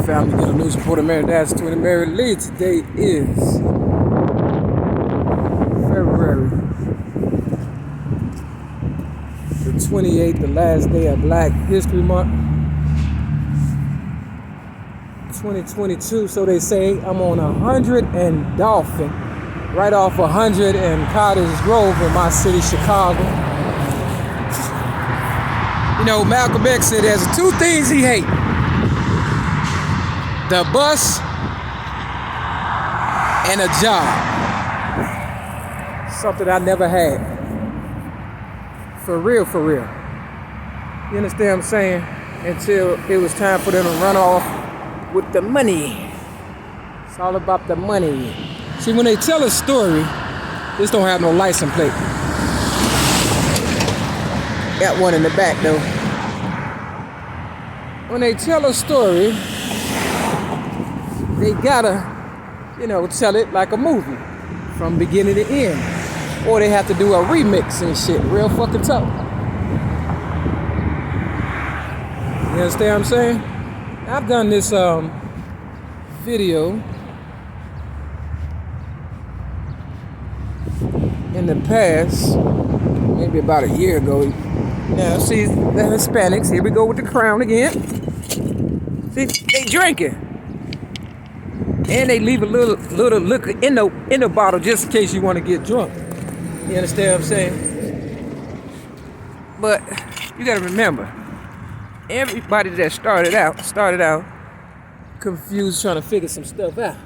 Family, get a news report of Mary Dad's 20 Mary Lee. Today is February the 28th, the last day of Black History Month 2022. So they say I'm on 100 and Dolphin, right off 100 and Cottage Grove in my city, Chicago. You know, Malcolm X said there's two things he hates: the bus and a job. Something I never had. For real, for real. You understand what I'm saying? Until it was time for them to run off with the money. It's all about the money. See, when they tell a story, this don't have no license plate. Got one in the back though. When they tell a story, they gotta, tell it like a movie from beginning to end. Or they have to do a remix and shit, real fucking tough. You understand what I'm saying? I've done this video in the past, maybe about a year ago. Now, see, the Hispanics, here we go with the crown again. See, they drinking. And they leave a little liquor in the bottle just in case you want to get drunk. You understand what I'm saying? But you gotta remember, everybody that started out confused, trying to figure some stuff out.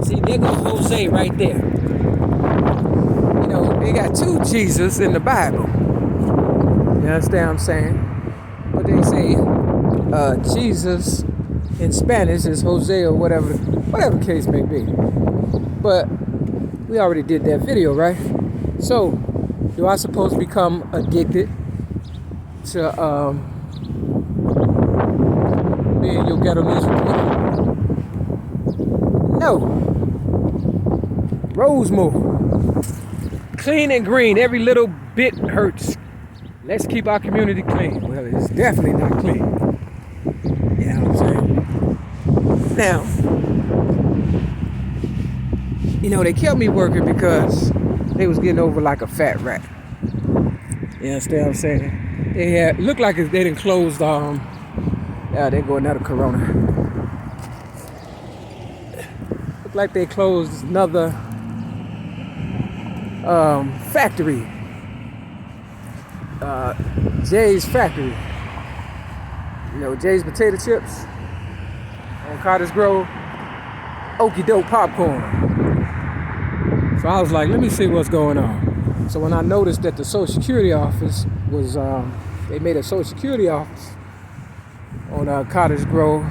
See, there goes Jose right there. They got two Jesus in the Bible. You understand what I'm saying? But they say Jesus in Spanish is Jose or whatever case may be. But we already did that video, right? So, do I supposed to become addicted to being your ghetto news reporter? No. Rosemore. Clean and green. Every little bit hurts. Let's keep our community clean. Well, it's definitely not clean. You know what I'm saying? Now, they kept me working because they was getting over like a fat rat. You understand what I'm saying? They looked like they didn't close there go another Corona. Looked like they closed another factory. Jay's factory. Jay's potato chips on Cottage Grove. Okie doke popcorn. So I was like, let me see what's going on. So when I noticed that the Social Security office was, they made a Social Security office on Cottage Grove,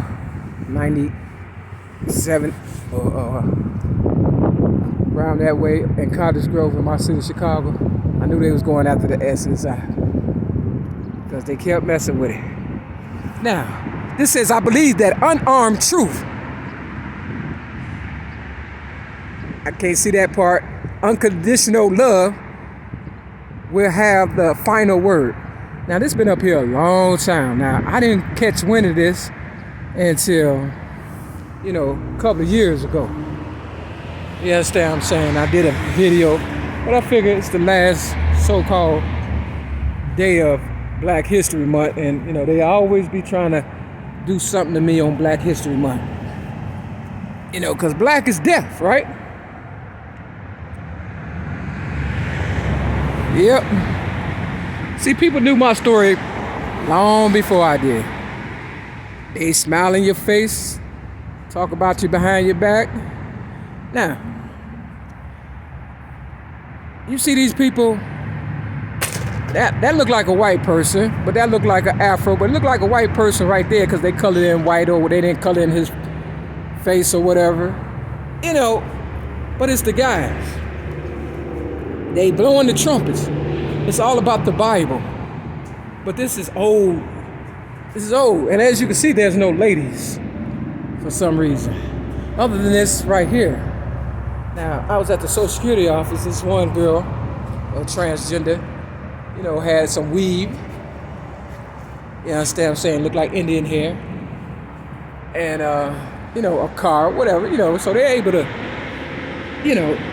97, around that way, in Cottage Grove in my city, Chicago, I knew they was going after the SSI because they kept messing with it. Now, this says, I believe that unarmed truth. I can't see that part. Unconditional love will have the final word. Now, this has been up here a long time. Now, I didn't catch wind of this until, a couple of years ago. You understand what I'm saying? I did a video, but I figured it's the last so-called day of Black History Month. And, they always be trying to do something to me on Black History Month. Because black is death, right? Yep. See, people knew my story long before I did. They smile in your face, talk about you behind your back. Now, you see these people, that look like a white person, but that look like an afro, but it look like a white person right there because they colored in white or they didn't color in his face or whatever. But it's the guys. They blowing the trumpets. It's all about the Bible. But this is old. This is old. And as you can see, there's no ladies for some reason. Other than this right here. Now, I was at the Social Security office. This one girl, a transgender, had some weave. You understand what I'm saying? Look like Indian hair. And, a car, whatever, so they're able to,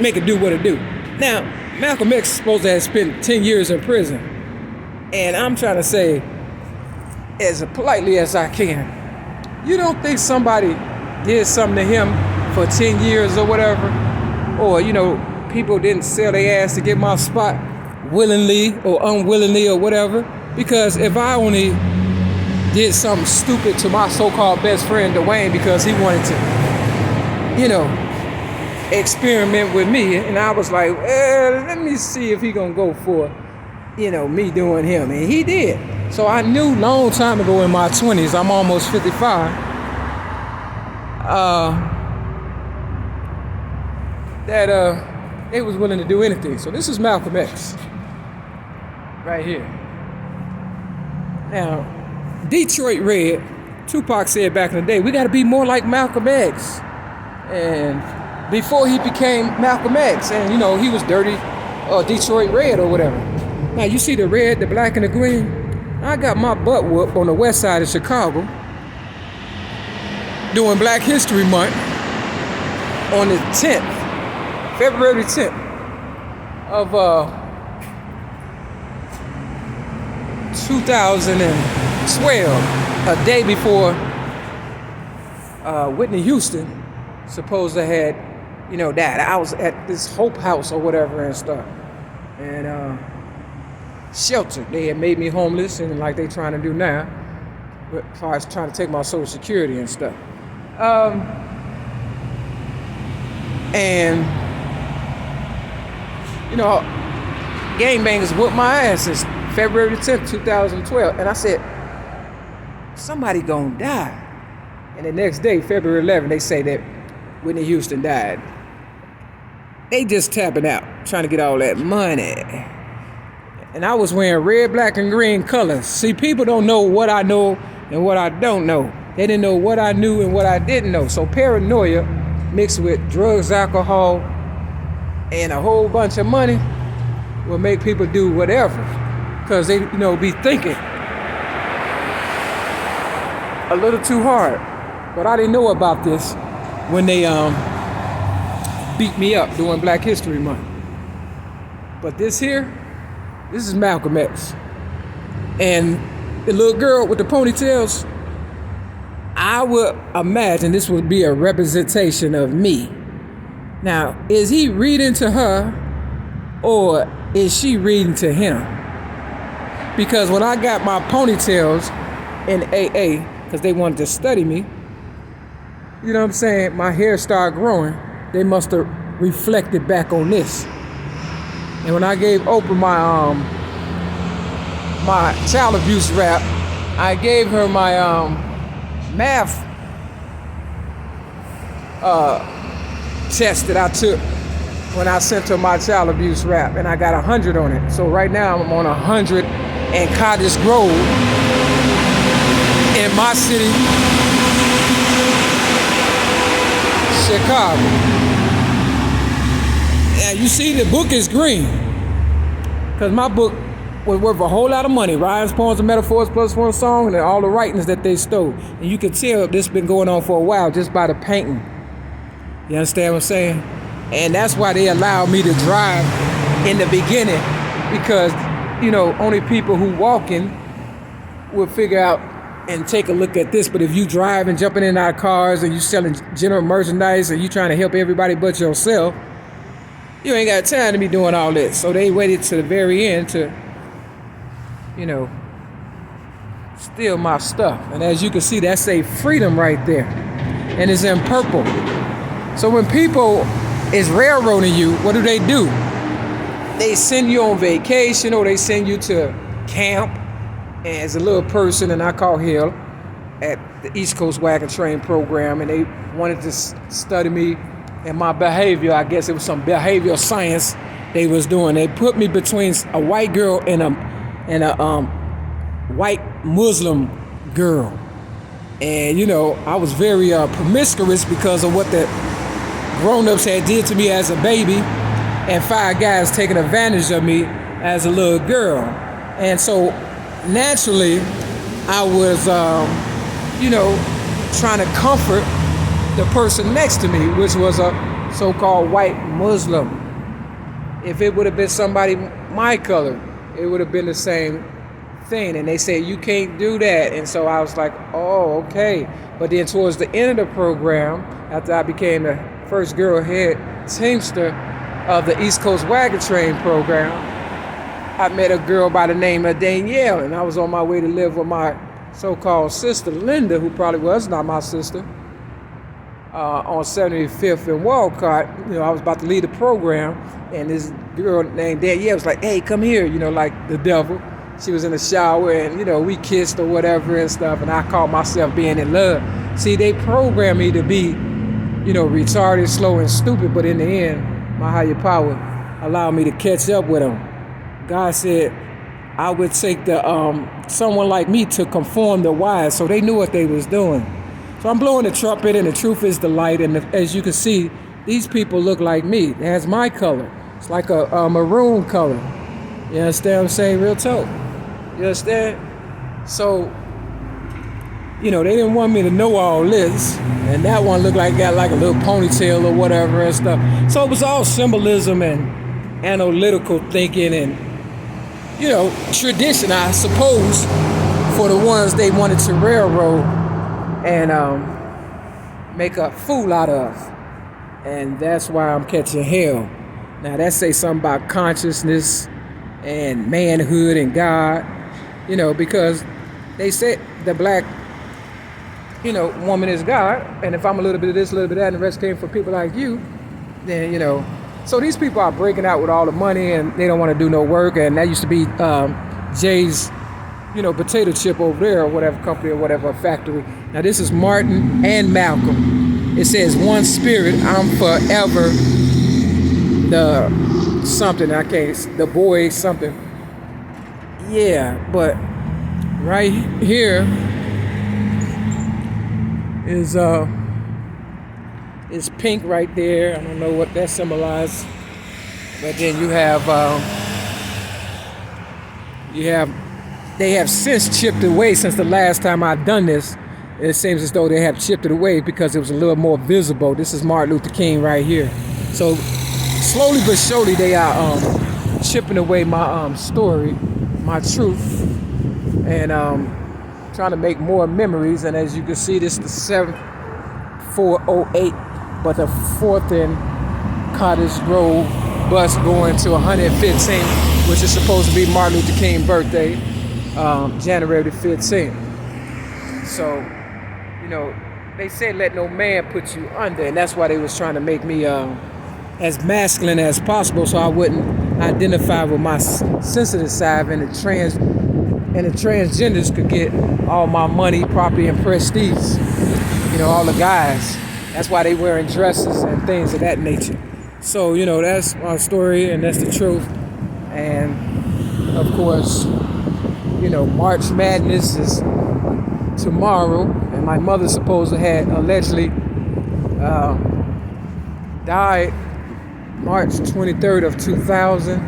make it do what it do. Now, Malcolm X is supposed to have spent 10 years in prison. And I'm trying to say, as politely as I can, you don't think somebody did something to him for 10 years or whatever? Or, people didn't sell their ass to get my spot willingly or unwillingly or whatever? Because if I only did something stupid to my so-called best friend Dwayne because he wanted to, experiment with me, and I was like, well, let me see if he gonna go for, me doing him, and he did. So I knew long time ago in my 20s, I'm almost 55, that they was willing to do anything. So this is Malcolm X, right here. Now, Detroit Red, Tupac said back in the day, we got to be more like Malcolm X. And before he became Malcolm X, and he was dirty, Detroit Red or whatever. Now you see the red, the black, and the green. I got my butt whooped on the west side of Chicago during Black History Month on the 10th, February 10th of 2012, a day before Whitney Houston supposed to had, died. I was at this Hope House or whatever and stuff, and sheltered. They had made me homeless, and like they trying to do now, as far as trying to take my Social Security and stuff. And gangbangers whooped my ass since February 10th, 2012. And I said, somebody gonna die. And the next day, February 11th, they say that Whitney Houston died. They just tapping out, trying to get all that money. And I was wearing red, black, and green colors. See, people don't know what I know and what I don't know. They didn't know what I knew and what I didn't know. So paranoia mixed with drugs, alcohol, and a whole bunch of money will make people do whatever. Because they, be thinking a little too hard. But I didn't know about this when they beat me up during Black History Month. But this is Malcolm X. And the little girl with the ponytails, I would imagine this would be a representation of me. Now, is he reading to her or is she reading to him? Because when I got my ponytails in AA, because they wanted to study me, you know what I'm saying, my hair started growing. They must have reflected back on this. And when I gave Oprah my child abuse rap, I gave her my math test that I took when I sent her my child abuse rap, and I got 100 on it. So right now I'm on 100 in Cottage Grove in my city, Chicago. And you see the book is green, because my book was worth a whole lot of money. Rhymes, poems, and metaphors plus one song, and all the writings that they stole. And you can tell this been going on for a while just by the painting. You understand what I'm saying? And that's why they allowed me to drive in the beginning, because, only people who walking will figure out and take a look at this. But if you drive and jumping in and out of cars and you selling general merchandise and you trying to help everybody but yourself, you ain't got time to be doing all this. So they waited to the very end to, steal my stuff. And as you can see, that say freedom right there. And it's in purple. So when people is railroading you, what do? They send you on vacation, or they send you to camp as a little person, and I call hell, at the East Coast Wagon Train program, and they wanted to study me and my behavior. I guess it was some behavioral science they was doing. They put me between a white girl and a white Muslim girl. And, I was very promiscuous because of what the grown-ups had did to me as a baby, and 5 guys taking advantage of me as a little girl. And so naturally I was, trying to comfort the person next to me, which was a so-called white Muslim. If it would have been somebody my color, it would have been the same thing. And they said, you can't do that. And so I was like, oh, okay. But then towards the end of the program, after I became the first girl head teamster of the East Coast Wagon Train program, I met a girl by the name of Danielle, and I was on my way to live with my so-called sister, Linda, who probably was not my sister, on 75th and Walcott. I was about to leave the program, and this girl named Danielle was like, hey, come here, like the devil. She was in the shower, and, we kissed or whatever and stuff, and I called myself being in love. See, they programmed me to be, retarded, slow, and stupid, but in the end, my higher power allowed me to catch up with them. God said I would take someone like me to conform the wise, so they knew what they was doing. So I'm blowing the trumpet, and the truth is the light. And as you can see, these people look like me. It has my color. It's like a maroon color. You understand what I'm saying? Real talk. You understand? So, they didn't want me to know all this. And that one looked like got like a little ponytail or whatever and stuff. So it was all symbolism and analytical thinking and tradition, I suppose, for the ones they wanted to railroad and make a fool out of. And that's why I'm catching hell. Now that say something about consciousness and manhood and God, because they said the black, woman is God. And if I'm a little bit of this, a little bit of that, and the rest came from people like you, then, so these people are breaking out with all the money and they don't want to do no work. And that used to be Jay's, potato chip over there or whatever company or whatever factory. Now this is Martin and Malcolm. It says one spirit, I'm forever the something, I can't, the boy something. Yeah, but right here is it's pink right there. I don't know what that symbolizes. But then they have since chipped away since the last time I've done this. It seems as though they have chipped it away because it was a little more visible. This is Martin Luther King right here. So slowly but surely they are chipping away my story, my truth, and trying to make more memories. And as you can see, this is the 7408. But the 4th and Cottage Grove bus going to 115, which is supposed to be Martin Luther King's birthday, January the 15th. So, they said let no man put you under, and that's why they was trying to make me as masculine as possible, so I wouldn't identify with my sensitive side, and the transgenders could get all my money, property, and prestige. All the guys. That's why they wearing dresses and things of that nature. So, that's my story, and that's the truth. And, of course, March Madness is tomorrow, and my mother supposed to have allegedly died March 23rd of 2000.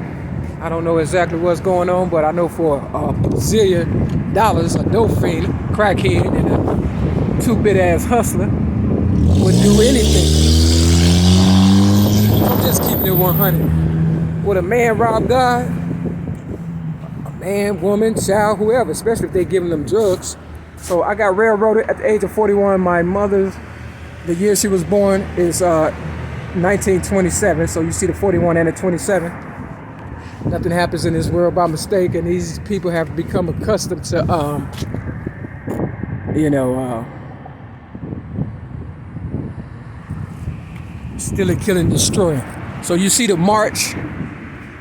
I don't know exactly what's going on, but I know for a zillion dollars, a dope fiend, crackhead, and a two-bit-ass hustler would do anything. I'm just keeping it 100. Would a man rob God? A man, woman, child, whoever, especially if they're giving them drugs. So I got railroaded at the age of 41. My mother's, the year she was born is 1927. So you see the 41 and the 27. Nothing happens in this world by mistake, and these people have become accustomed to, stealing, killing, destroying. So you see the March,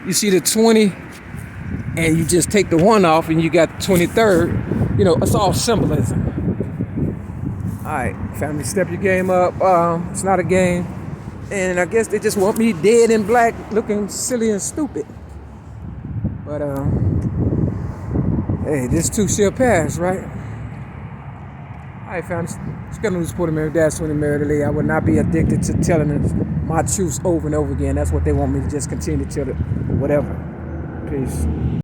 you see the 20, and you just take the 1 off, and you got the 23rd. It's all symbolism. All right, family, step your game up. It's not a game, and I guess they just want me dead in black, looking silly and stupid. But hey, this too shall pass, right? All right, fam. It's gonna lose support America. That's when America. I would not be addicted to telling them my truths over and over again. That's what they want me to just continue to tell it. Whatever. Peace.